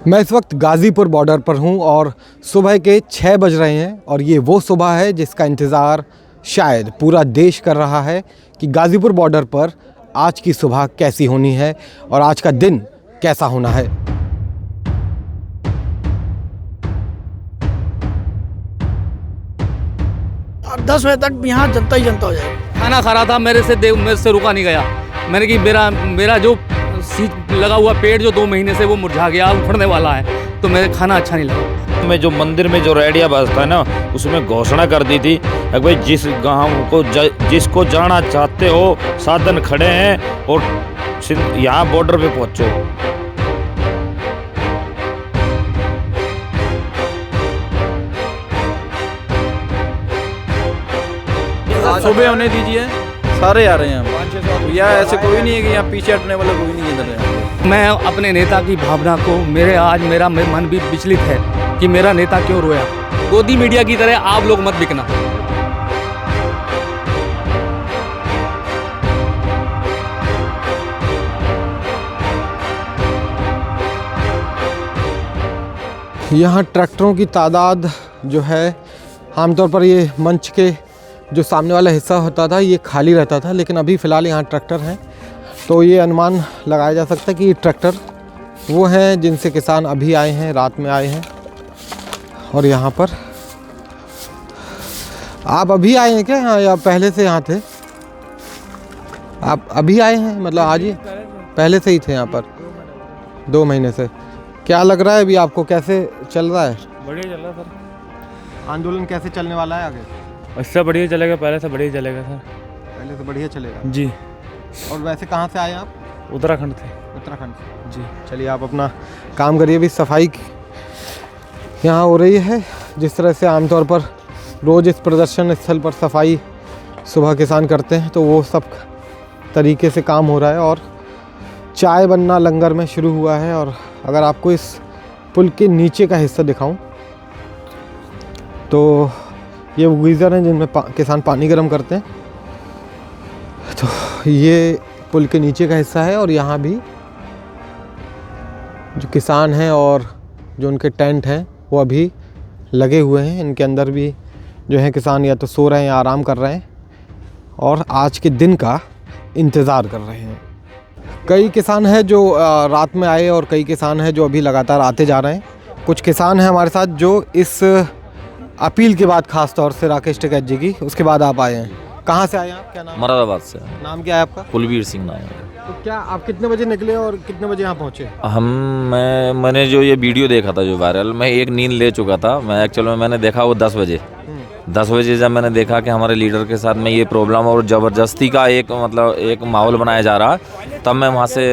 मैं इस वक्त गाज़ीपुर बॉर्डर पर हूं और सुबह के 6 बज रहे हैं और ये वो सुबह है जिसका इंतज़ार शायद पूरा देश कर रहा है कि गाज़ीपुर बॉर्डर पर आज की सुबह कैसी होनी है और आज का दिन कैसा होना है। अब 10 बजे तक यहाँ जनता ही जनता हो जाएगी। खाना खा रहा था, मेरे से रुका नहीं गया। मैंने कि मेरा जो सीट लगा हुआ पेड़ जो 2 महीने से वो मुरझा गया, उखड़ने वाला है, तो मेरे खाना अच्छा नहीं लगा। में जो मंदिर में जो रेडिया बजता है ना, उसमें घोषणा कर दी थी कि भाई जिस गांव को जिसको जाना चाहते हो साधन खड़े हैं और यहाँ बॉर्डर पे पहुँचो। सुबह होने दीजिए, सारे आ रहे हैं। या ऐसे कोई नहीं है कि यहाँ पीछे हटने वाला कोई नहीं है। मैं अपने नेता की भावना को मेरा मन भी विचलित है कि मेरा नेता क्यों रोया। गोदी मीडिया की तरह आप लोग मत बिकना। यहाँ ट्रैक्टरों की तादाद जो है, आमतौर पर ये मंच के जो सामने वाला हिस्सा होता था ये खाली रहता था, लेकिन अभी फ़िलहाल यहाँ ट्रैक्टर हैं, तो ये अनुमान लगाया जा सकता है कि ये ट्रैक्टर वो हैं जिनसे किसान अभी आए हैं, रात में आए हैं। और यहाँ पर आप अभी आए हैं क्या यहाँ, या पहले से यहाँ थे? आप अभी आए हैं, मतलब आज ही पहले से ही थे यहाँ पर 2 महीने से? क्या लग रहा है अभी आपको, कैसे चल रहा है? बढ़िया चल रहा है सर। आंदोलन कैसे चलने वाला है आगे? इससे बढ़िया चलेगा, पहले से बढ़िया चलेगा सर। पहले से बढ़िया चलेगा जी। और वैसे कहाँ से आए आप? उत्तराखंड थे। उत्तराखंड से जी। चलिए आप अपना काम करिए। अभी सफाई यहाँ हो रही है, जिस तरह से आमतौर पर रोज़ इस प्रदर्शन स्थल पर सफाई सुबह किसान करते हैं, तो वो सब तरीके से काम हो रहा है। और चाय बनना लंगर में शुरू हुआ है। और अगर आपको इस पुल के नीचे का हिस्सा दिखाऊं तो ये वो गीज़र हैं जिनमें किसान पानी गर्म करते हैं। तो ये पुल के नीचे का हिस्सा है और यहाँ भी जो किसान हैं और जो उनके टेंट हैं वो अभी लगे हुए हैं। इनके अंदर भी जो है किसान या तो सो रहे हैं या आराम कर रहे हैं और आज के दिन का इंतज़ार कर रहे हैं। कई किसान हैं जो रात में आए और कई किसान हैं जो अभी लगातार आते जा रहे हैं। कुछ किसान हैं हमारे साथ जो इस अपील के बाद, खास तौर से राकेश टिकैत जी की, उसके बाद आप आए हैं। कहाँ से आए हैं आप? क्या नाम? मुरादाबाद से। नाम क्या है आपका? कुलवीर सिंह नाम है। तो क्या आप कितने बजे निकले और कितने बजे यहाँ पहुँचे? मैंने जो ये वीडियो देखा था जो वायरल, मैं एक नींद ले चुका था। मैं एक्चुअल में मैंने देखा वो 10 बजे 10 बजे जब मैंने देखा कि हमारे लीडर के साथ में ये प्रॉब्लम और ज़बरदस्ती का एक माहौल बनाया जा रहा, तब मैं वहाँ से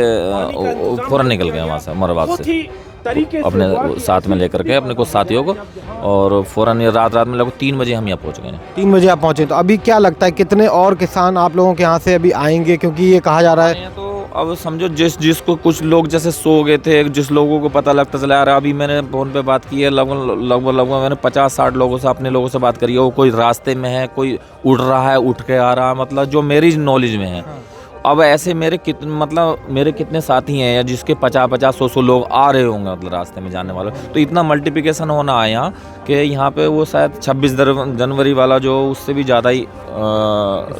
फ़ौरन निकल गया वहाँ से मुरादाबाद से, अपने साथ में लेकर के अपने कुछ साथियों को, और फ़ौरन रात में लगभग 3 बजे हम यहाँ पहुँच गए। 3 बजे आप पहुँचे। तो अभी क्या लगता है कितने और किसान आप लोगों के यहाँ से अभी आएंगे? क्योंकि ये कहा जा रहा है, तो अब समझो जिसको कुछ लोग जैसे सो गए थे, जिस लोगों को पता लगता चला आ रहा, अभी मैंने फ़ोन पे बात की है, लगभग मैंने 50-60 लोगों से, अपने लोगों से बात करी है। वो कोई रास्ते में है, कोई उड़ रहा है, उठ के आ रहा है, मतलब जो मेरी नॉलेज में है। अब ऐसे मेरे कितने साथी हैं या जिसके 50-100 लोग आ रहे होंगे, मतलब रास्ते में जाने वाले, तो इतना मल्टीप्लिकेशन होना है यहाँ कि यहाँ पे वो शायद 26 जनवरी वाला जो, उससे भी ज़्यादा ही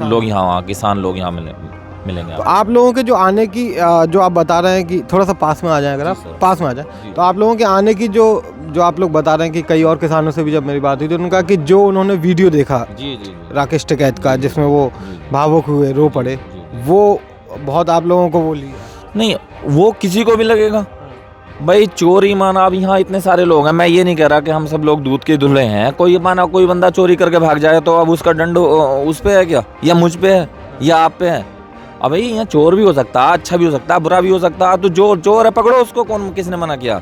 लोग यहाँ किसान लोग यहाँ मिलेंगे। तो आप लोगों के जो आने की जो आप बता रहे हैं कि थोड़ा सा पास में आ जाए, अगर आप पास में आ जाए, तो आप लोगों के आने की जो आप लोग बता रहे हैं कि कई और किसानों से भी जब मेरी बात हुई तो उन्होंने कहा कि जो उन्होंने वीडियो देखा जी राकेश टिकैत का, जिसमें वो भावुक हुए, रो पड़े, वो बहुत आप लोगों को वो लिया नहीं, वो किसी को भी लगेगा भाई। चोरी माना, अब यहाँ इतने सारे लोग हैं, मैं ये नहीं कह रहा कि हम सब लोग दूध के दूल्हे हैं। कोई बंदा चोरी करके भाग जाए तो अब उसका दंड उस पे है क्या, या मुझ पे है, या आप पे है? अब भाई यहाँ चोर भी हो सकता है, अच्छा भी हो सकता है, बुरा भी हो सकता है। तो जो चोर है पकड़ो उसको, किसने मना किया?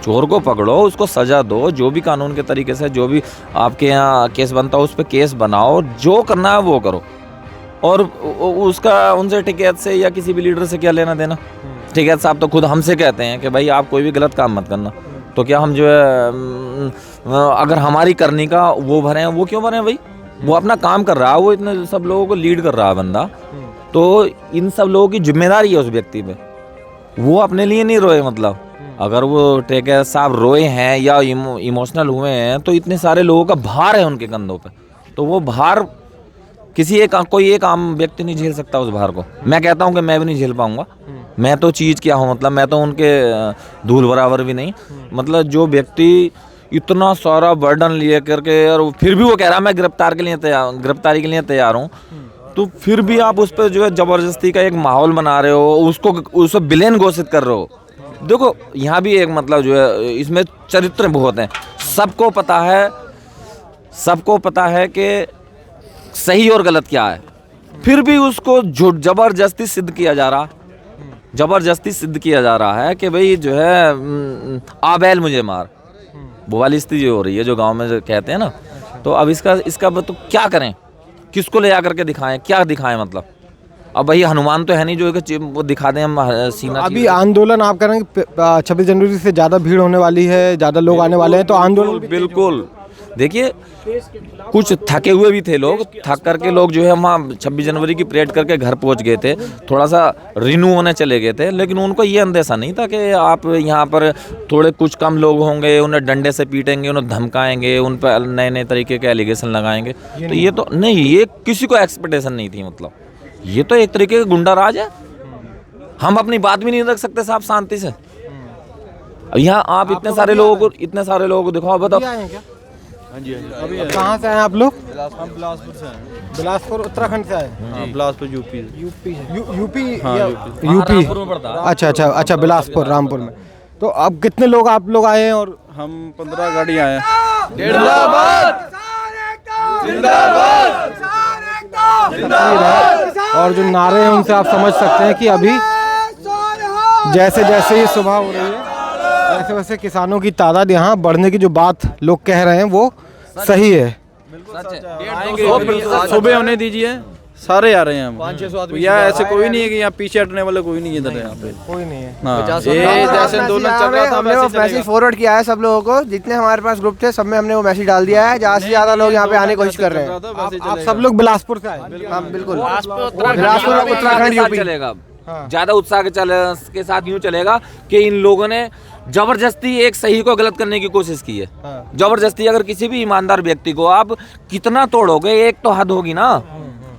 चोर को पकड़ो, उसको सजा दो, जो भी कानून के तरीके से जो भी आपके यहाँ केस बनता हो उस पर केस बनाओ, जो करना है वो करो। और उसका उनसे टिकैत से या किसी भी लीडर से क्या लेना देना? टिकैत साहब तो खुद हमसे कहते हैं कि भाई आप कोई भी गलत काम मत करना। तो क्या हम जो है अगर हमारी करने का वो भरे हैं, वो क्यों भरे हैं भाई? वो अपना काम कर रहा है, वो इतने सब लोगों को लीड कर रहा है बंदा, तो इन सब लोगों की जिम्मेदारी है उस व्यक्ति पे। वो अपने लिए नहीं रोए, मतलब अगर वो टेकर साहब रोए हैं या इमोशनल हुए हैं तो इतने सारे लोगों का भार है उनके कंधों पे, तो वो भार कोई एक आम व्यक्ति नहीं झेल सकता उस भार को। मैं कहता हूँ कि मैं भी नहीं झेल पाऊंगा। मैं तो चीज़ क्या हूँ, मतलब मैं तो उनके धूल बराबर भी नहीं। मतलब जो व्यक्ति इतना सारा बर्डन लिए करके और फिर भी वो कह रहा मैं गिरफ्तारी के लिए तैयार हूँ, तो फिर भी आप उस पर जो है ज़बरदस्ती का एक माहौल बना रहे हो, उसको विलेन घोषित कर रहे हो। देखो यहाँ भी एक मतलब जो है इसमें चरित्र बहुत हैं। सबको पता है कि सही और गलत क्या है, फिर भी उसको जबरदस्ती सिद्ध किया जा रहा है कि भाई जो है आबैल मुझे मार। वो वाली स्थिति हो रही है जो गांव में जो कहते हैं ना। तो अब इसका तो क्या करें, किसको ले जाकर के दिखाएं, क्या दिखाएं? मतलब अब भाई हनुमान तो है नहीं जो कि वो दिखा दें हम सीना। अभी आंदोलन आप करेंगे 26 जनवरी से ज़्यादा भीड़ होने वाली है, ज़्यादा लोग आने वाले हैं, तो आंदोलन बिल्कुल। देखिए कुछ थके हुए भी थे लोग, थक करके लोग जो है वहाँ 26 जनवरी की परेड करके घर पहुँच गए थे, थोड़ा सा रिन्यू होने चले गए थे। लेकिन उनको ये अंदेशा नहीं था कि आप यहाँ पर थोड़े कुछ कम लोग होंगे, उन्हें डंडे से पीटेंगे, उन्हें धमकाएंगे, उन पर नए नए तरीके के एलिगेशन लगाएंगे। तो ये तो नहीं, ये किसी को एक्सपेक्टेशन नहीं थी। मतलब ये तो एक तरीके का गुंडा राज है। हम अपनी बात भी नहीं रख सकते साहब शांति से। यहाँ आप इतने सारे लोगों को दिखाओ, बताओ। कहाँ से आए आप लोग? बिलासपुर से हैं। बिलासपुर उत्तराखंड से आए? हाँ, बिलासपुर यूपी। यूपी। अच्छा, बिलासपुर रामपुर में। तो अब कितने लोग आप लोग आए हैं? और हम 15 गाड़ी आए हैं। और जो नारे हैं उनसे आप समझ सकते हैं कि अभी जैसे जैसे ये सुबह हो रही है वैसे वैसे किसानों की तादाद यहाँ बढ़ने की जो बात लोग कह रहे हैं वो सही है। सुबह होने दीजिए, सारे आ रहे हैं हम। यहाँ ऐसे कोई नहीं है कि यहाँ पीछे हटने वाला कोई नहीं है इधर। यहाँ पे कोई नहीं है। हाँ, ये जैसे आंदोलन चल रहा था हमने वो मैसेज फॉरवर्ड किया है सब लोगों को, जितने हमारे पास ग्रुप थे सब में हमने वो मैसेज डाल दिया है। ज़्यादा से ज़्यादा लोग यहाँ पे आने की कोशिश कर रहे हैं। आप सब लोग बिलासपुर से आए? हाँ बिल्कुल, बिलासपुर उत्तराखंड यूपी। चलेगा ज्यादा उत्साह के साथ यूं चलेगा कि इन लोगों ने जबरदस्ती एक सही को गलत करने की कोशिश की है। जबरदस्ती अगर किसी भी ईमानदार व्यक्ति को आप कितना तोड़ोगे, एक तो हद होगी ना।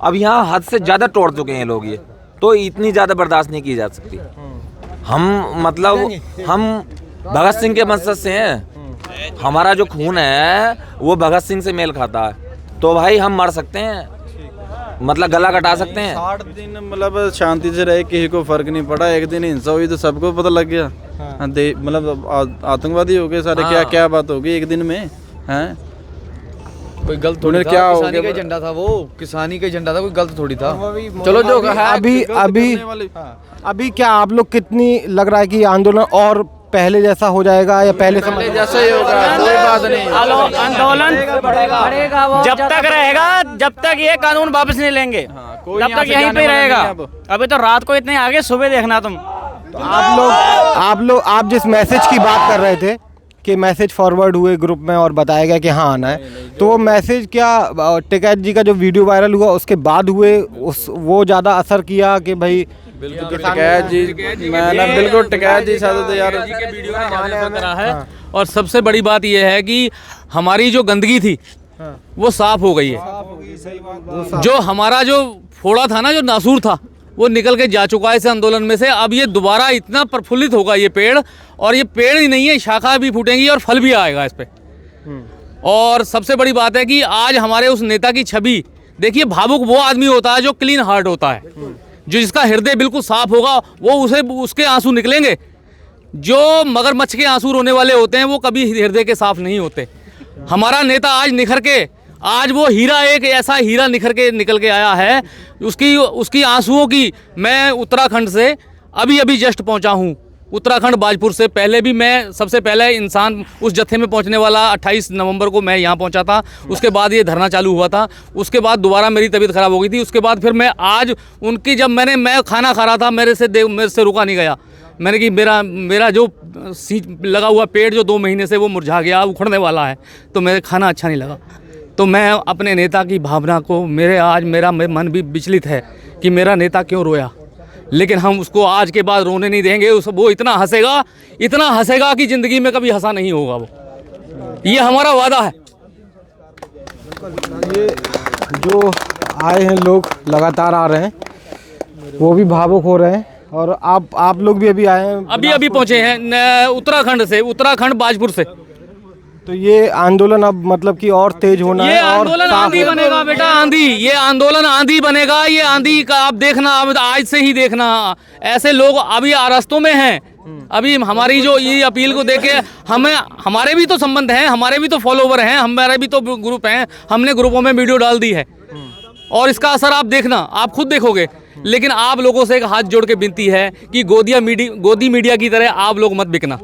अब यहाँ हद से ज्यादा तोड़ चुके हैं लोग, ये तो इतनी ज्यादा बर्दाश्त नहीं की जा सकती। हम भगत सिंह के मकसद से हैं। हमारा जो खून है वो भगत सिंह से मेल खाता है। तो भाई हम मर सकते हैं, मतलब गला कटा सकते हैं। 60 दिन मतलब शांति से रहे, किसी को फर्क नहीं पड़ा। एक दिन हिंसा हुई तो सबको पता लग गया। मतलब आतंकवादी हो गए सारे। क्या बात होगी एक दिन में? हैं कोई गलत थोड़ी था, क्या किसानी का एजेंडा था, वो किसानी का एजेंडा था, कोई गलत थोड़ी था। चलो जो अभी क्या आप लोग कितनी लग रहा है कि आंदोलन और पहले जैसा हो जाएगा या पहले जैसा ही होगा? कोई बात नहीं। आंदोलन जब तक रहेगा, जब तक ये कानून वापस नहीं लेंगे तब तक यहीं पे रहेगा। अभी तो रात को इतने आगे, सुबह देखना तुम। तो आप जिस मैसेज की बात कर रहे थे कि मैसेज फॉरवर्ड हुए ग्रुप में और बताया गया कि हाँ आना है, तो वो मैसेज क्या टिकैत जी का जो वीडियो वायरल हुआ उसके बाद हुए, वो ज़्यादा असर किया कि भाई टिकैत जी साथ यार है। और सबसे बड़ी बात यह है कि हमारी जो गंदगी थी वो साफ हो गई है। जो हमारा जो फोड़ा था ना, जो नासूर था, वो निकल के जा चुका है इस आंदोलन में से। अब ये दोबारा इतना प्रफुल्लित होगा ये पेड़, और ये पेड़ ही नहीं है, शाखा भी फूटेंगी और फल भी आएगा इस पे। और सबसे बड़ी बात है कि आज हमारे उस नेता की छवि देखिए। भावुक वो आदमी होता है जो क्लीन हार्ट होता है, जो जिसका हृदय बिल्कुल साफ होगा, वो उसके आंसू निकलेंगे। जो मगरमच्छ के आंसू रोने वाले होते हैं वो कभी हृदय के साफ नहीं होते। हमारा नेता आज निखर के, आज वो हीरा, एक ऐसा हीरा निखर के निकल के आया है। उसकी आंसुओं की मैं उत्तराखंड से अभी जस्ट पहुंचा हूं। उत्तराखंड बाजपुर से पहले भी मैं सबसे पहले इंसान उस जत्थे में पहुंचने वाला 28 नवंबर को मैं यहां पहुंचा था। उसके बाद ये धरना चालू हुआ था। उसके बाद दोबारा मेरी तबीयत ख़राब हो गई थी। उसके बाद फिर मैं आज उनकी, जब मैं खाना खा रहा था, मेरे से रुका नहीं गया। मैंने कि मेरा जो लगा हुआ पेड़ जो 2 महीने से वो मुरझा गया, उखड़ने वाला है, तो मेरे खाना अच्छा नहीं लगा। तो मैं अपने नेता की भावना को, मेरा मन भी विचलित है कि मेरा नेता क्यों रोया। लेकिन हम उसको आज के बाद रोने नहीं देंगे। वो इतना हंसेगा कि ज़िंदगी में कभी हंसा नहीं होगा वो। ये हमारा वादा है। ये जो आए हैं लोग लगातार आ रहे हैं, वो भी भावुक हो रहे हैं। और आप लोग भी अभी आए हैं? अभी पहुंचे हैं उत्तराखंड बाजपुर से। तो ये आंदोलन अब मतलब कि और तेज होना ये है और आंदोलन आंधी बनेगा बेटा, आंधी। ये आंदोलन आंधी बनेगा। ये आंधी का आप देखना, आज से ही देखना। ऐसे लोग अभी रास्तों में हैं। अभी हमारी जो ये अपील को देखे हमारे भी तो संबंध हैं, हमारे भी तो फॉलोवर हैं, हमारे भी तो ग्रुप हैं। हमने ग्रुपों में वीडियो डाल दी है और इसका असर आप देखना, आप खुद देखोगे। लेकिन आप लोगों से एक हाथ जोड़ के विनती है कि गोदी मीडिया की तरह आप लोग मत बिकना।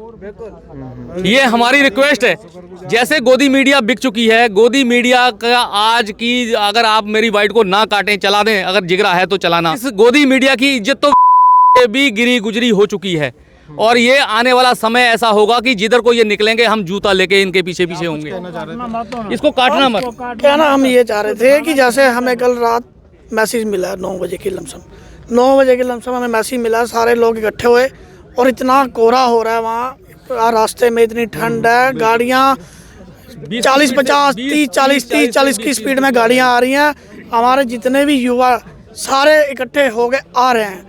ये हमारी रिक्वेस्ट है। जैसे गोदी मीडिया बिक चुकी है, गोदी मीडिया का आज की अगर आप मेरी वाइट को ना काटें, चला दें, अगर जिगरा है तो चलाना। इस गोदी मीडिया की इज्जत तो भी गिरी गुजरी हो चुकी है। और ये आने वाला समय ऐसा होगा कि जिधर को ये निकलेंगे हम जूता लेके इनके पीछे होंगे। इसको काटना मत। कहना हम ये चाह रहे थे कि जैसे हमें कल रात मैसेज मिला 9 बजे की लमसम, 9 बजे की लमसम हमें मैसेज मिला, सारे लोग इकट्ठे हुए और इतना कोहरा हो रहा है वहाँ, रास्ते में इतनी ठंड है, गाड़ियाँ 40-50 की स्पीड में गाड़ियाँ आ रही हैं। हमारे जितने भी युवा सारे इकट्ठे हो गए आ रहे हैं।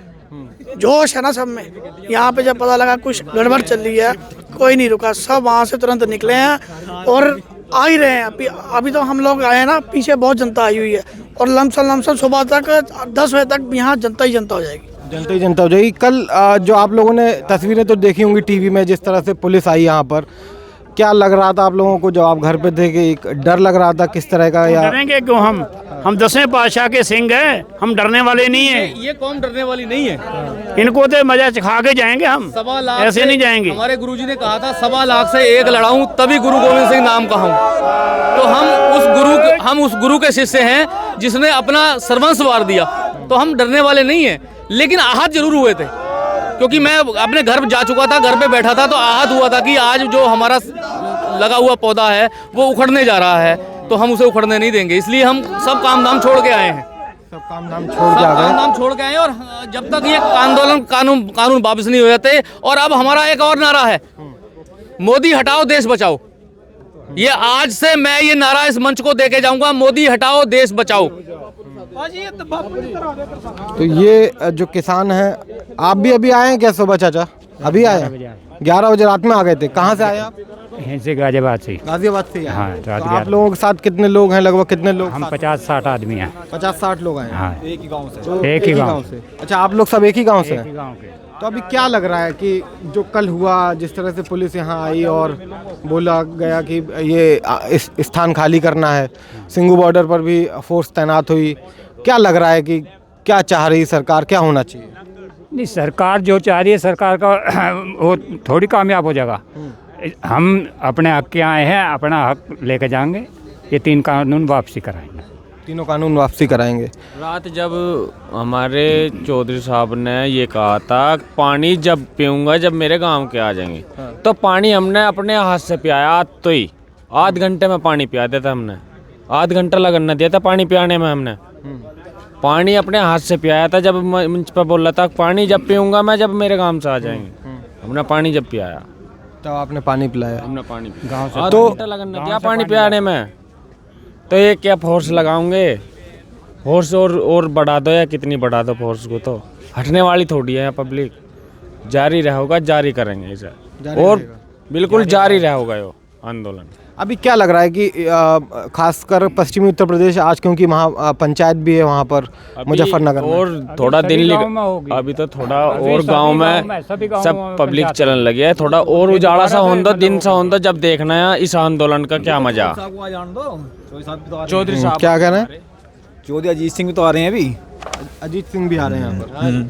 जोश है ना सब में। यहाँ पे जब पता लगा कुछ गड़बड़ चल रही है, कोई नहीं रुका, सब वहाँ से तुरंत निकले हैं और आ ही रहे हैं। अभी तो हम लोग आए हैं ना, पीछे बहुत जनता आई हुई है और लमसम सुबह तक 10 बजे तक यहाँ जनता ही जनता हो जाएगी। जनता हो जाएगी। कल जो आप लोगों ने तस्वीरें तो देखी होंगी टीवी में, जिस तरह से पुलिस आई यहाँ पर, क्या लग रहा था आप लोगों को जब आप घर पे थे? कि एक डर लग रहा था किस तरह का? या डरेंगे क्यों? हम 10वें पातशाह के सिंह हैं, हम डरने वाले नहीं हैं। ये कौम डरने वाली नहीं है। इनको तो मजा चखा के जाएंगे हम, 1.25 लाख ऐसे नहीं जाएंगे। हमारे गुरुजी ने कहा था 1.25 लाख से एक लड़ाऊं तभी गुरु गोविंद सिंह नाम कहूं। तो हम उस गुरु के शिष्य हैं जिसने अपना सर्वस्व वार दिया। तो हम डरने वाले नहीं हैं, लेकिन आहत जरूर हुए थे। क्योंकि मैं अपने घर जा चुका था, घर पे बैठा था, तो आहत हुआ था कि आज जो हमारा लगा हुआ पौधा है वो उखड़ने जा रहा है, तो हम उसे उखड़ने नहीं देंगे। इसलिए हम सब काम धाम छोड़ के आए हैं। सब काम धाम छोड़ के आए हैं। और जब तक ये आंदोलन कानून वापस नहीं हो जाते। और अब हमारा एक और नारा है, मोदी हटाओ देश बचाओ। ये आज से मैं ये नारा इस मंच को देके जाऊंगा, मोदी हटाओ देश बचाओ। तो ये जो किसान हैं, आप भी अभी आए हैं क्या सुबह? चाचा अभी आए हैं? 11 बजे रात में आ गए थे। कहाँ से आए आप? यहीं से गाजियाबाद से। गाजियाबाद से? हाँ, तो आप लोगों के साथ कितने लोग हैं? लगभग कितने लोग? हम 50-60 आदमी हैं। 50-60 लोग हैं। हाँ, एक ही गांव से? तो एक ही गांव से। अच्छा, आप लोग सब एक ही गांव से हैं? गांव के। तो अभी क्या लग रहा है कि जो कल हुआ, जिस तरह से पुलिस यहाँ आई और बोला गया कि ये इस स्थान खाली करना है, सिंगू बॉर्डर पर भी फोर्स तैनात हुई, क्या लग रहा है कि क्या चाह रही सरकार, क्या होना चाहिए? नहीं, सरकार जो चाह रही है, सरकार का वो थोड़ी कामयाब हो जाएगा। हम अपने हक के आए हैं, अपना हक लेकर जाएंगे। ये 3 कानून वापसी कराएंगे। तीनों कानून वापसी कराएंगे। रात जब हमारे चौधरी साहब ने ये कहा था, पानी जब पीऊँगा जब मेरे गांव के आ जाएंगे, तो पानी हमने अपने हाथ से पियाया। तो ही आध घंटे में पानी पिया दिया था हमने, आध घंटा लगन न दिया था पानी पियाने में। हमने पानी अपने हाथ से पियाया था। जब मंच पर बोल रहा था पानी जब पीऊँगा मैं जब मेरे गांव से आ जाएंगे, हमने पानी जब पियाया तब आपने पानी पिलाया? हमने पानी पिया, आध घंटा लगन न दिया पानी पियाने में। तो ये क्या फोर्स लगाओगे? फोर्स और बढ़ा दो या कितनी बढ़ा दो फोर्स को, तो हटने वाली थोड़ी है पब्लिक। जारी रहेगा, जारी करेंगे इसे, और बिल्कुल जारी रहेगा ये आंदोलन। अभी क्या लग रहा है कि खासकर पश्चिमी उत्तर प्रदेश आज, क्योंकि वहाँ पंचायत भी है वहाँ पर मुजफ्फरनगर में, और थोड़ा दिल्ली, अभी तो थोड़ा और गांव में सब पब्लिक चलन लगी है। थोड़ा और उजाला सा होने दो, दिन सा होने दो, जब देखना है इस आंदोलन का क्या मजा। चौधरी साहब क्या कह रहे हैं? चौधरी अजीत सिंह तो आ रहे हैं अभी। अजीत सिंह भी आ रहे हैं यहाँ पर।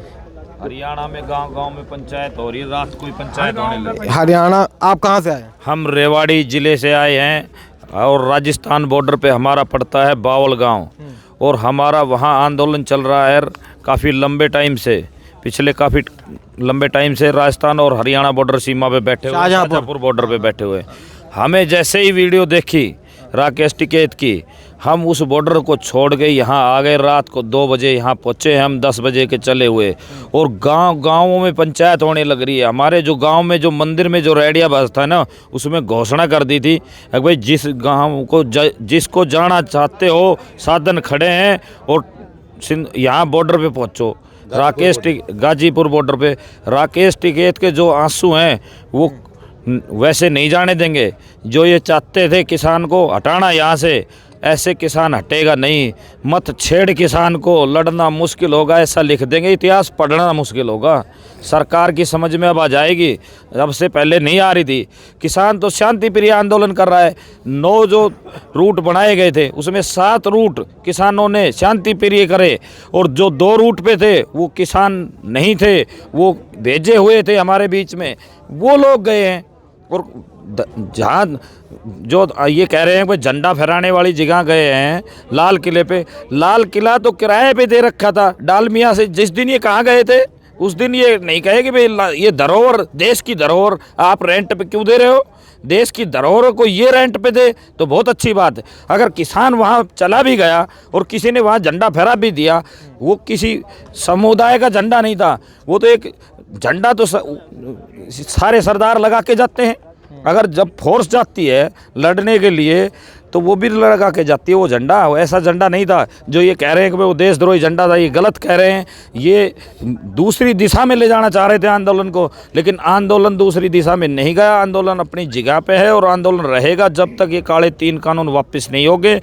हरियाणा में गांव में पंचायत हो रही है, रात कोई पंचायत होने लगी। हरियाणा, आप कहाँ से आए? हम रेवाड़ी जिले से आए हैं और राजस्थान बॉर्डर पे हमारा पड़ता है बावल गांव, और हमारा वहाँ आंदोलन चल रहा है काफ़ी लंबे टाइम से। पिछले काफ़ी लंबे टाइम से राजस्थान और हरियाणा बॉर्डर सीमा पे बैठे हुए, शाहजहाँपुर बॉर्डर पे बैठे हुए। हमें जैसे ही वीडियो देखी राकेश टिकैत की, हम उस बॉर्डर को छोड़ के यहाँ आ गए। रात को 2 बजे यहाँ पहुँचे, हम 10 बजे के चले हुए। और गाँवों में पंचायत होने लग रही है। हमारे जो गांव में जो मंदिर में जो रेडिया बस था ना, उसमें घोषणा कर दी थी कि भाई जिस गांव को जिसको जाना चाहते हो साधन खड़े हैं और यहाँ बॉर्डर पे पहुँचो। गाजीपुर बॉर्डर पे राकेश टिकैत के जो आंसू हैं वो वैसे नहीं जाने देंगे। जो ये चाहते थे किसान को हटाना यहाँ से, ऐसे किसान हटेगा नहीं। मत छेड़ किसान को, लड़ना मुश्किल होगा ऐसा लिख देंगे। इतिहास पढ़ना मुश्किल होगा। सरकार की समझ में अब आ जाएगी, अब से पहले नहीं आ रही थी। किसान तो शांति प्रिय आंदोलन कर रहा है। 9 जो रूट बनाए गए थे उसमें 7 रूट किसानों ने शांति प्रिय करे, और जो 2 रूट पे थे वो किसान नहीं थे, वो भेजे हुए थे हमारे बीच में, वो लोग गए हैं। और जहाँ जो ये कह रहे हैं कि झंडा फहराने वाली जगह गए हैं, लाल किले पे, लाल किला तो किराए पे दे रखा था डालमिया से। जिस दिन ये कहाँ गए थे उस दिन ये नहीं कहे कि भाई ये धरोहर, देश की धरोहर आप रेंट पे क्यों दे रहे हो। देश की धरोहर को ये रेंट पे दे तो बहुत अच्छी बात है। अगर किसान वहाँ चला भी गया और किसी ने वहाँ झंडा फहरा भी दिया, वो किसी समुदाय का झंडा नहीं था, वो तो एक झंडा तो सारे सरदार लगा के जाते हैं। अगर जब फोर्स जाती है लड़ने के लिए तो वो भी लगा के जाती है वो झंडा। ऐसा झंडा नहीं था जो ये कह रहे हैं कि वो देशद्रोही झंडा था। ये गलत कह रहे हैं। ये दूसरी दिशा में ले जाना चाह रहे थे आंदोलन को, लेकिन आंदोलन दूसरी दिशा में नहीं गया। आंदोलन अपनी जगह पे है और आंदोलन रहेगा जब तक ये काले 3 कानून वापस नहीं होंगे।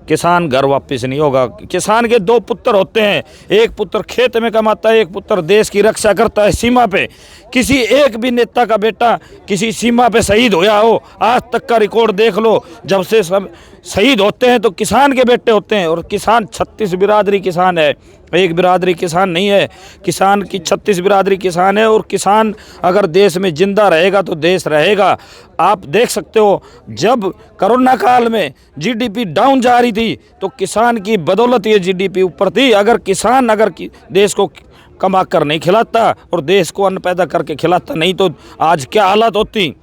किसान घर वापस नहीं होगा। किसान के 2 पुत्र होते हैं, एक पुत्र खेत में कमाता है, एक पुत्र देश की रक्षा करता है सीमा पे। किसी एक भी नेता का बेटा किसी सीमा पे शहीद होया हो, आज तक का रिकॉर्ड देख लो। जब से सब शहीद होते हैं तो किसान के बेटे होते हैं। और किसान 36 बिरादरी किसान है, एक बिरादरी किसान नहीं है। किसान की 36 बिरादरी किसान है। और किसान अगर देश में जिंदा रहेगा तो देश रहेगा। आप देख सकते हो जब कोरोना काल में जीडीपी डाउन जा रही थी तो किसान की बदौलत ये जीडीपी ऊपर थी। अगर किसान देश को कमा कर नहीं खिलाता और देश को अन्न पैदा करके खिलाता नहीं तो आज क्या हालत होती।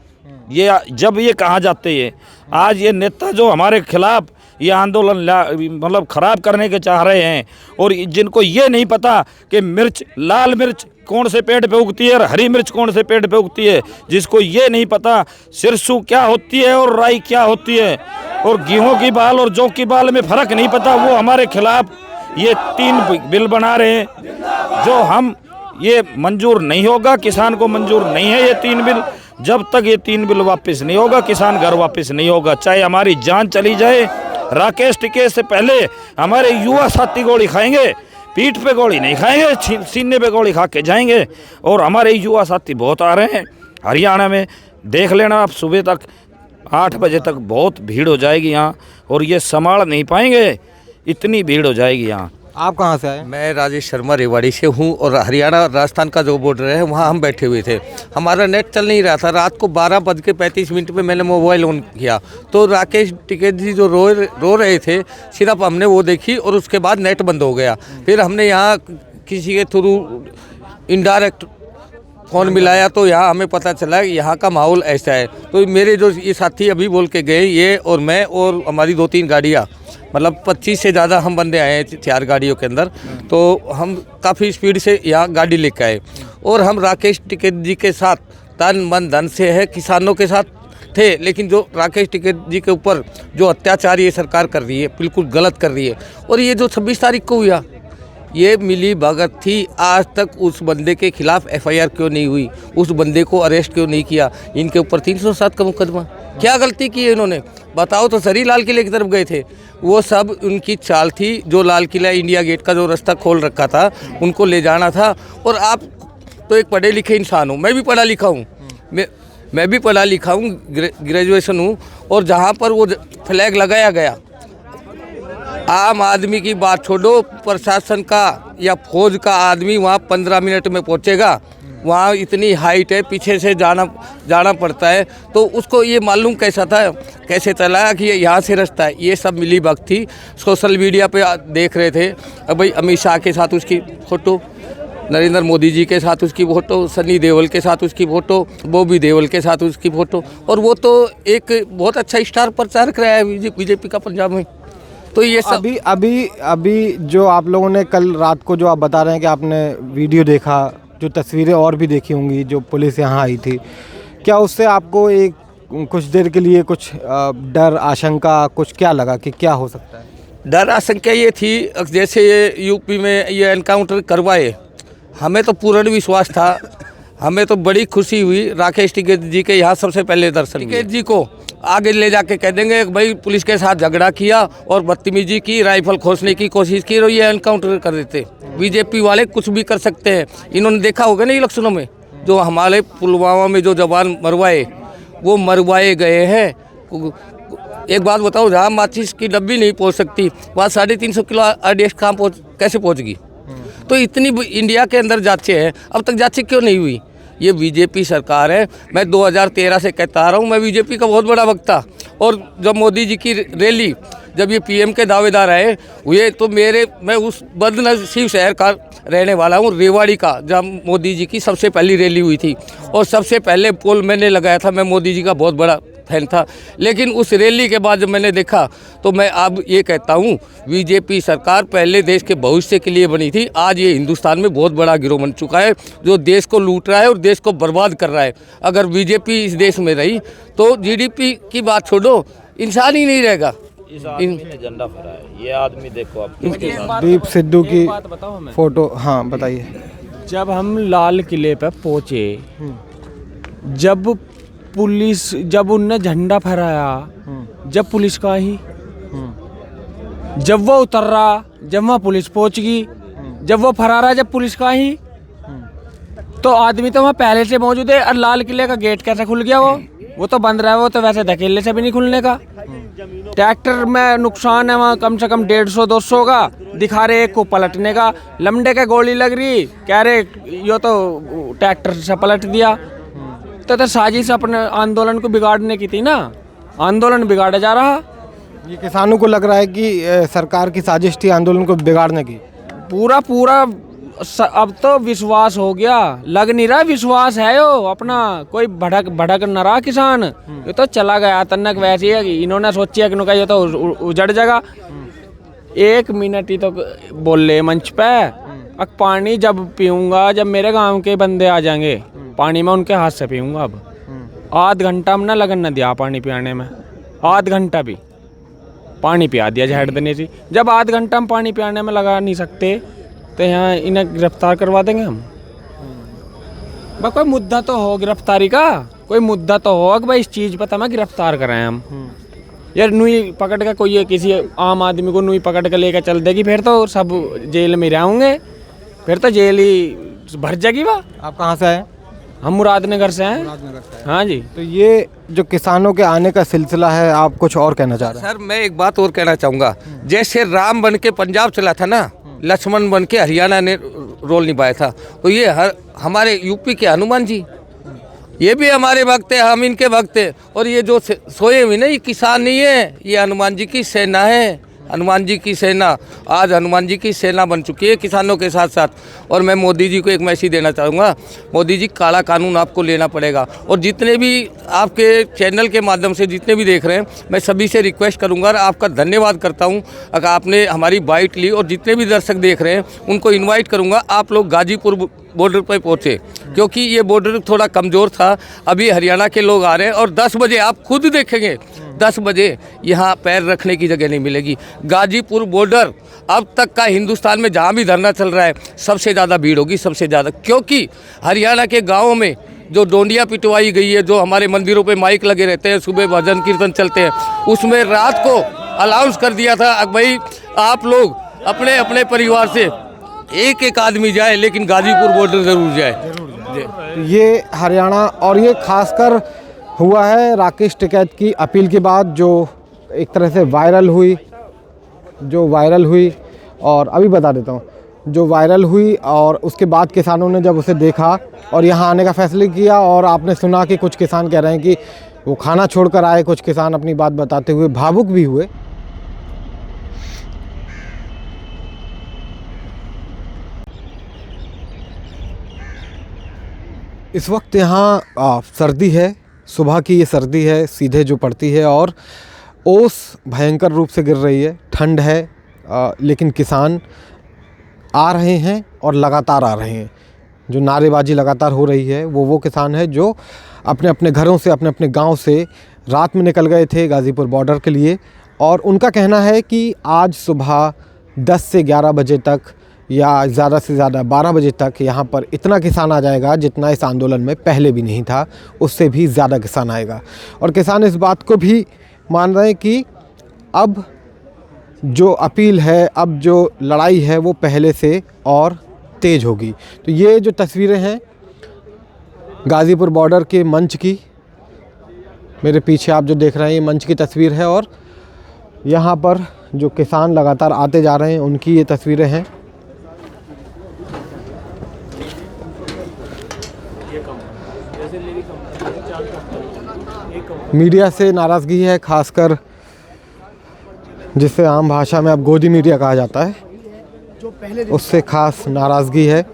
ये जब ये कहाँ जाते ये आज ये नेता जो हमारे खिलाफ ये आंदोलन मतलब ख़राब करने के चाह रहे हैं, और जिनको ये नहीं पता कि मिर्च, लाल मिर्च कौन से पेड़ पे उगती है और हरी मिर्च कौन से पेड़ पे उगती है, जिसको ये नहीं पता सिरसू क्या होती है और राई क्या होती है, और गेहूं की बाल और जौ की बाल में फ़र्क नहीं पता, वो हमारे खिलाफ ये 3 बिल बना रहे हैं जो हम ये मंजूर नहीं होगा। किसान को मंजूर नहीं है ये 3 बिल। जब तक ये 3 बिल वापस नहीं होगा किसान घर वापस नहीं होगा, चाहे हमारी जान चली जाए। राकेश टिकैत से पहले हमारे युवा साथी गोली खाएंगे, पीठ पे गोली नहीं खाएंगे, सीने पे गोली खा के जाएंगे। और हमारे युवा साथी बहुत आ रहे हैं हरियाणा में, देख लेना आप। सुबह तक 8 बजे तक बहुत भीड़ हो जाएगी यहाँ, और ये संभाल नहीं पाएंगे, इतनी भीड़ हो जाएगी यहाँ। आप कहाँ से आए? मैं राजेश शर्मा रेवाड़ी से हूँ, और हरियाणा राजस्थान का जो बॉर्डर है वहाँ हम बैठे हुए थे। हमारा नेट चल नहीं रहा था। रात को 12:35 पे मैंने मोबाइल ऑन किया तो राकेश टिकैत जी जो रो रहे थे, सिर्फ हमने वो देखी और उसके बाद नेट बंद हो गया। फिर हमने यहाँ किसी के थ्रू इनडायरेक्ट फ़ोन मिलाया तो यहाँ हमें पता चला कि यहाँ का माहौल ऐसा है। तो मेरे जो ये साथी अभी बोल के गए, ये और मैं और हमारी 2-3 गाड़ियाँ, मतलब 25 से ज़्यादा हम बंदे आए हैं 4 गाड़ियों के अंदर। तो हम काफ़ी स्पीड से यहाँ गाड़ी लेकर आए, और हम राकेश टिकैत जी के साथ तन मन धन से है, किसानों के साथ थे। लेकिन जो राकेश टिकैत जी के ऊपर जो अत्याचार ये सरकार कर रही है, बिल्कुल गलत कर रही है। और ये जो 26 तारीख को हुआ, ये मिली भगत थी। आज तक उस बंदे के खिलाफ FIR क्यों नहीं हुई, उस बंदे को अरेस्ट क्यों नहीं किया? इनके ऊपर 307 का मुकदमा, क्या गलती की है इन्होंने? बताओ तो सरी। लाल किले की तरफ गए थे, वो सब उनकी चाल थी। जो लाल किला इंडिया गेट का जो रास्ता खोल रखा था उनको ले जाना था। और आप तो एक पढ़े लिखे इंसान हो, मैं भी पढ़ा लिखा हूँ, मैं भी पढ़ा लिखा हूँ, ग्रेजुएशन हूँ। और जहाँ पर वो फ्लैग लगाया गया, आम आदमी की बात छोड़ो, प्रशासन का या फौज का आदमी वहाँ 15 मिनट में पहुँचेगा। वहाँ इतनी हाइट है, पीछे से जाना पड़ता है। तो उसको ये मालूम कैसे चला कि यहाँ से रास्ता है? ये सब मिली भगत थी। सोशल मीडिया पे देख रहे थे, अब भाई अमित शाह के साथ उसकी फ़ोटो, नरेंद्र मोदी जी के साथ उसकी फ़ोटो, सनी देओल के साथ उसकी फ़ोटो, बॉबी देओल के साथ उसकी फ़ोटो। और वो तो एक बहुत अच्छा स्टार प्रचारक रहा है बीजेपी का पंजाब में। तो ये सब अभी जो आप लोगों ने कल रात को जो आप बता रहे हैं कि आपने वीडियो देखा, जो तस्वीरें और भी देखी होंगी, जो पुलिस यहाँ आई थी, क्या उससे आपको एक कुछ देर के लिए कुछ डर, आशंका, कुछ क्या लगा कि क्या हो सकता है? डर आशंका ये थी, जैसे ये यूपी में ये एनकाउंटर करवाए, हमें तो पूर्ण विश्वास था, हमें तो बड़ी खुशी हुई। राकेश टिकैत जी के यहाँ सबसे पहले दर्शन, टिकैत जी को आगे ले जाके कह देंगे भाई पुलिस के साथ झगड़ा किया और बदतमीजी की, राइफल खोसने की कोशिश की और ये एनकाउंटर कर देते। बीजेपी वाले कुछ भी कर सकते हैं। इन्होंने देखा होगा ना इलेक्शनों में, जो हमारे पुलवामा में जो जवान मरवाए, वो मरवाए गए हैं। एक बात बताओ, जहाँ माचिस की डब्बी नहीं पहुँच सकती, वहाँ 350 किलो RDX कहाँ कैसे पहुँचगी? तो इतनी इंडिया के अंदर जांचें हैं, अब तक जांचें क्यों नहीं हुई? ये बीजेपी सरकार है। मैं 2013 से कहता आ रहा हूँ, मैं बीजेपी का बहुत बड़ा वक्ता। और जब मोदी जी की रैली, जब ये PM के दावेदार आए हुए, तो मैं उस बदनसीब शहर का रहने वाला हूँ, रेवाड़ी का, जब मोदी जी की सबसे पहली रैली हुई थी और सबसे पहले पोल मैंने लगाया था। मैं मोदी जी का बहुत बड़ा फैन था। लेकिन उस रैली के बाद जब मैंने देखा, तो मैं अब ये कहता हूँ, बीजेपी सरकार पहले देश के भविष्य के लिए बनी थी। आज ये हिंदुस्तान में बहुत बड़ा गिरोह बन चुका है, जो देश को लूट रहा है और देश को बर्बाद कर रहा है। अगर बीजेपी इस देश में रही तो GDP की बात छोड़ो, इंसान ही नहीं रहेगा। इस आदमी ने झंडा फहराया, ये आदमी देखो आप। दीप सिद्धू की फोटो, हाँ बताइए। जब हम लाल किले पे पहुँचे, जब उनने झंडा फहराया, जब पुलिस का ही, जब वो उतर रहा, जब वहाँ पुलिस पहुँच गई, जब वो फरारा, जब पुलिस का ही, तो आदमी तो वहाँ पहले से मौजूद है। और लाल किले का गेट कैसे खुल गया? वो तो बंद रहा है, वो तो वैसे धकेलने से भी नहीं खुलने का। ट्रैक्टर में नुकसान है वहाँ कम से कम 150-200 का, दिखा रहे एक को पलटने का, लमडे के गोली लग रही, कह रहे यो तो ट्रैक्टर से पलट दिया। तो साजिश अपने आंदोलन को बिगाड़ने की थी ना, आंदोलन बिगाड़ा जा रहा। ये किसानों को लग रहा है कि सरकार की साजिश थी आंदोलन को बिगाड़ने की। पूरा अब तो विश्वास हो गया, लग नहीं रहा विश्वास है। यो अपना कोई भड़क न रहा किसान, ये तो चला गया तन्नक। वैसे ही इन्होंने सोचा कि ये तो उजड़ जाएगा। 1 मिनट ही तो बोले मंच पे, अब पानी जब पीऊंगा, जब मेरे गांव के बंदे आ जाएंगे, पानी मैं उनके हाथ से पीऊंगा। अब आध घंटा हमने लगन न दिया पानी पियाने में, आध घंटा भी पानी पिया दिया झड़ देने से। जब आध घंटा हम पानी पियाने में लगा नहीं सकते, तो यहाँ इन्हें गिरफ्तार करवा देंगे हम। कोई मुद्दा तो हो गिरफ्तारी का, कोई मुद्दा तो हो कि भाई इस चीज़ पर हमें गिरफ्तार कराएं हम। यार नुई पकड़ के कोई किसी आम आदमी को नुई पकड़ के लेकर चल देगी, फिर तो सब जेल में रहेंगे, फिर तो जेल ही भर जाएगी। वाह, आप कहाँ से आए? हम मुरादनगर से हैं। हाँ जी। तो ये जो किसानों के आने का सिलसिला है, आप कुछ और कहना चाह रहे हैं? सर मैं एक बात और कहना चाहूँगा, जैसे राम बन के पंजाब चला था ना, लक्ष्मण बन के हरियाणा ने रोल निभाया था, तो ये हमारे यूपी के हनुमान जी, ये भी हमारे भक्त है, हम इनके भक्त है। और ये जो सोए हुए ना, ये किसान नहीं है, ये हनुमान जी की सेना है। हनुमान जी की सेना आज हनुमान जी की सेना बन चुकी है किसानों के साथ साथ। और मैं मोदी जी को एक मैसेज देना चाहूँगा, मोदी जी काला कानून आपको लेना पड़ेगा। और जितने भी आपके चैनल के माध्यम से जितने भी देख रहे हैं, मैं सभी से रिक्वेस्ट करूँगा और आपका धन्यवाद करता हूँ अगर आपने हमारी बाइट ली। और जितने भी दर्शक देख रहे हैं उनको इन्वाइट करूँगा, आप लोग गाजीपुर बॉर्डर पर पहुँचे, क्योंकि ये बॉर्डर थोड़ा कमज़ोर था। अभी हरियाणा के लोग आ रहे हैं और 10 बजे आप खुद देखेंगे, 10 बजे यहाँ पैर रखने की जगह नहीं मिलेगी। गाजीपुर बॉर्डर अब तक का हिंदुस्तान में जहाँ भी धरना चल रहा है, सबसे ज़्यादा भीड़ होगी, सबसे ज़्यादा। क्योंकि हरियाणा के गाँवों में जो डोंडियाँ पिटवाई गई है, जो हमारे मंदिरों पे माइक लगे रहते हैं, सुबह भजन कीर्तन चलते हैं, उसमें रात को अलाउंस कर दिया था भाई आप लोग अपने अपने परिवार से एक आदमी जाए, लेकिन गाजीपुर बॉर्डर ज़रूर जाए। ये हरियाणा, और ये खासकर हुआ है राकेश टिकैत की अपील के बाद, जो एक तरह से वायरल हुई। और अभी बता देता हूँ, जो वायरल हुई और उसके बाद किसानों ने जब उसे देखा और यहाँ आने का फैसला किया। और आपने सुना कि कुछ किसान कह रहे हैं कि वो खाना छोड़कर आए, कुछ किसान अपनी बात बताते हुए भावुक भी हुए। इस वक्त यहाँ सर्दी है, सुबह की ये सर्दी है सीधे जो पड़ती है। और ओस भयंकर रूप से गिर रही है, ठंड है, लेकिन किसान आ रहे हैं और लगातार आ रहे हैं। जो नारेबाजी लगातार हो रही है वो किसान है जो अपने अपने घरों से, अपने अपने गांव से रात में निकल गए थे गाज़ीपुर बॉर्डर के लिए, और उनका कहना है कि आज सुबह 10 से 11 बजे तक या ज़्यादा से ज़्यादा 12 बजे तक यहाँ पर इतना किसान आ जाएगा जितना इस आंदोलन में पहले भी नहीं था, उससे भी ज़्यादा किसान आएगा। और किसान इस बात को भी मान रहे हैं कि अब जो अपील है, अब जो लड़ाई है वो पहले से और तेज़ होगी। तो ये जो तस्वीरें हैं गाज़ीपुर बॉर्डर के मंच की, मेरे पीछे आप जो देख रहे हैं ये मंच की तस्वीर है, और यहाँ पर जो किसान लगातार आते जा रहे हैं उनकी ये तस्वीरें हैं। मीडिया से नाराज़गी है, खासकर जिसे आम भाषा में अब गोदी मीडिया कहा जाता है, उससे खास नाराज़गी है।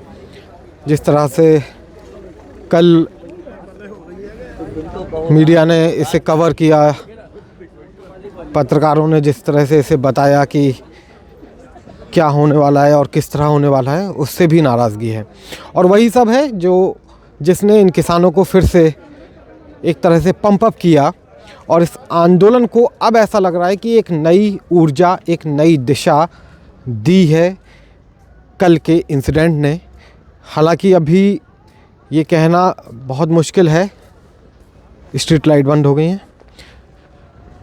जिस तरह से कल मीडिया ने इसे कवर किया, पत्रकारों ने जिस तरह से इसे बताया कि क्या होने वाला है और किस तरह होने वाला है, उससे भी नाराज़गी है। और वही सब है जिसने इन किसानों को फिर से एक तरह से पंप अप किया, और इस आंदोलन को अब ऐसा लग रहा है कि एक नई ऊर्जा, एक नई दिशा दी है कल के इंसिडेंट ने। हालांकि अभी ये कहना बहुत मुश्किल है, स्ट्रीट लाइट बंद हो गई हैं,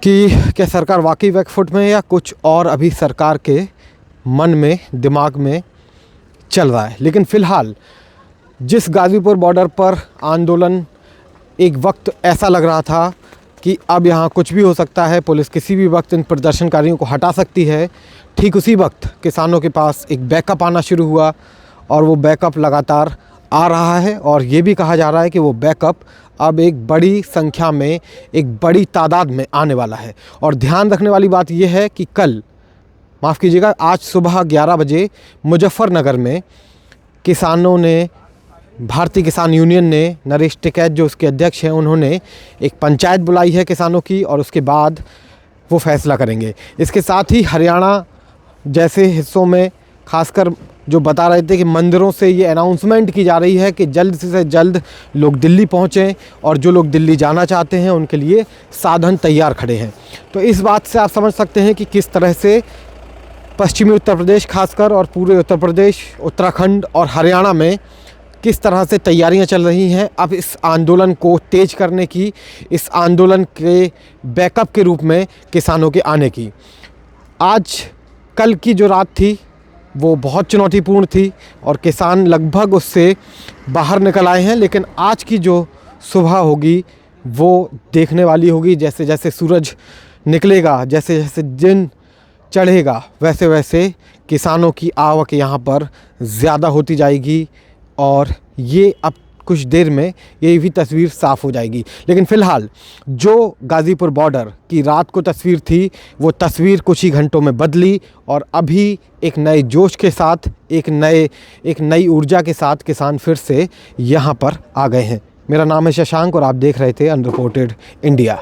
कि क्या सरकार वाकई बैकफुट में है या कुछ और अभी सरकार के मन में, दिमाग में चल रहा है। लेकिन फ़िलहाल जिस गाज़ीपुर बॉर्डर पर आंदोलन, एक वक्त ऐसा लग रहा था कि अब यहाँ कुछ भी हो सकता है, पुलिस किसी भी वक्त इन प्रदर्शनकारियों को हटा सकती है, ठीक उसी वक्त किसानों के पास एक बैकअप आना शुरू हुआ, और वो बैकअप लगातार आ रहा है। और ये भी कहा जा रहा है कि वो बैकअप अब एक बड़ी संख्या में, एक बड़ी तादाद में आने वाला है। और ध्यान रखने वाली बात ये है कि कल, माफ़ कीजिएगा, आज सुबह 11 बजे मुजफ्फरनगर में किसानों ने, भारतीय किसान यूनियन ने, नरेश टिकैत जो उसके अध्यक्ष हैं, उन्होंने एक पंचायत बुलाई है किसानों की, और उसके बाद वो फैसला करेंगे। इसके साथ ही हरियाणा जैसे हिस्सों में, खासकर जो बता रहे थे कि मंदिरों से ये अनाउंसमेंट की जा रही है कि जल्द से जल्द लोग दिल्ली पहुँचें, और जो लोग दिल्ली जाना चाहते हैं उनके लिए साधन तैयार खड़े हैं। तो इस बात से आप समझ सकते हैं कि किस तरह से पश्चिमी उत्तर प्रदेश खासकर, और पूरे उत्तर प्रदेश, उत्तराखंड और हरियाणा में किस तरह से तैयारियां चल रही हैं अब इस आंदोलन को तेज़ करने की, इस आंदोलन के बैकअप के रूप में किसानों के आने की। आज कल की जो रात थी वो बहुत चुनौतीपूर्ण थी, और किसान लगभग उससे बाहर निकल आए हैं। लेकिन आज की जो सुबह होगी वो देखने वाली होगी। जैसे जैसे सूरज निकलेगा, जैसे जैसे दिन चढ़ेगा, वैसे वैसे किसानों की आवक यहाँ पर ज़्यादा होती जाएगी, और ये अब कुछ देर में ये भी तस्वीर साफ़ हो जाएगी। लेकिन फ़िलहाल जो गाज़ीपुर बॉर्डर की रात को तस्वीर थी, वो तस्वीर कुछ ही घंटों में बदली, और अभी एक नए जोश के साथ, एक नई ऊर्जा के साथ किसान फिर से यहाँ पर आ गए हैं। मेरा नाम है शशांक, और आप देख रहे थे अनरिपोर्टेड इंडिया।